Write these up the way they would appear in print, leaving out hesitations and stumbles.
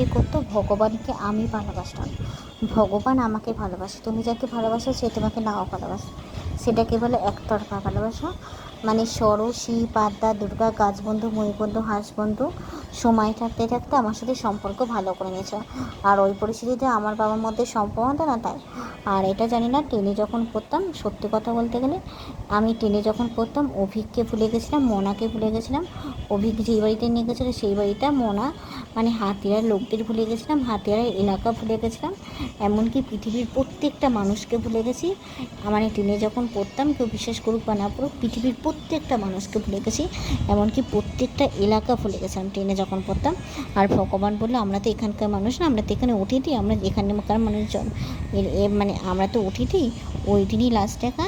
করতো ভগবানকে আমি ভালোবাসতাম, ভগবান আমাকে ভালোবাসে। তুমি যাকে ভালোবাসো সে তোমাকে নাও ভালোবাসে, সেটাকে বলে একতরফা ভালোবাসা। মানে ষোড়শী, পাদ্মা, দুর্গা, গাছ বন্ধু, মই বন্ধু, হাঁস বন্ধু সময় থাকতে থাকতে আমার সাথে সম্পর্ক ভালো করে নিয়েছে। আর ওই পরিস্থিতিতে আমার বাবার মধ্যে সম্পর্ক হতো না তাই। আর এটা জানি না, টেনে যখন পড়তাম, সত্যি কথা বলতে গেলে আমি টেনে যখন পড়তাম অভিককে ভুলে গেছিলাম, মোনাকে ভুলে গেছিলাম। অভিক যেই বাড়িতে নিয়ে গেছিলো সেই বাড়িটা মোনা মানে হাতিয়ার লোকদের ভুলে গেছিলাম, হাতিয়ার এলাকা ভুলে গেছিলাম, এমনকি পৃথিবীর প্রত্যেকটা মানুষকে ভুলে গেছি। মানে টেনে যখন পড়তাম, কেউ বিশ্বাস করুক বা না পড়ুক, পৃথিবীর প্রত্যেকটা মানুষকে ভুলে গেছি, এমনকি প্রত্যেকটা এলাকা ভুলে গেছিলাম টেনে যখন পড়তাম। আর ভগবান বললো আমরা তো এখানকার মানুষ না, আমরা তো এখানে অতিথি, আমরা এখানকার মানুষজন মানে আমরা তো অতিথি। ওই দিনই লাস্ট দেখা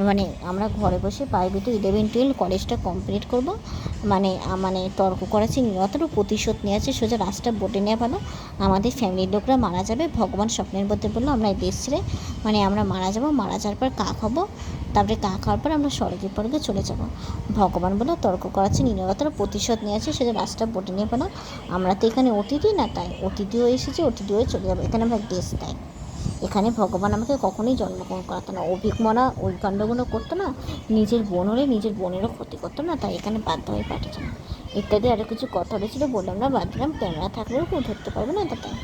মানে আমরা ঘরে বসে প্রাইভেটে 11-12 কলেজটা কমপ্লিট করব। মানে মানে তর্ক করাচ্ছে, নিরতর প্রতিশোধ নিয়ে আছে, সোজা রাস্তা বোটে নেওয়া ভালো। আমাদের ফ্যামিলির লোকরা মারা যাবে, ভগবান স্বপ্নের মধ্যে বললো আমরা এই দেশ ছেড়ে মানে আমরা মারা যাব, মারা যাওয়ার পর কাক হবো, তারপরে কাক হওয়ার পর আমরা স্বর্গে চলে যাব। ভগবান বলে তর্ক করাচ্ছে, নিরতর প্রতিশোধ নিয়ে আছে, সোজা রাস্তা বোটে নিয়ে পেলো। আমরা তো এখানে অতিথি না, তাই অতিথিও এসেছে, অতিথিও চলে যাবো, এখানে আমরা দেশ তাই। এখানে ভগবান আমাকে কখনোই জন্মগ্রহণ করাতো না। অভিজ্ঞরা ওই কাণ্ডগুলো করতো না, নিজের বোন হলে নিজের বোনেরও ক্ষতি করতো না, তাই এখানে বাধ্য হয়ে পাঠাতো না ইত্যাদি আরও কিছু কথা হয়েছিল, বললাম না, বাদ দিলাম। ক্যামেরা থাকলেও কেউ ধরতে পারবে না, তাই।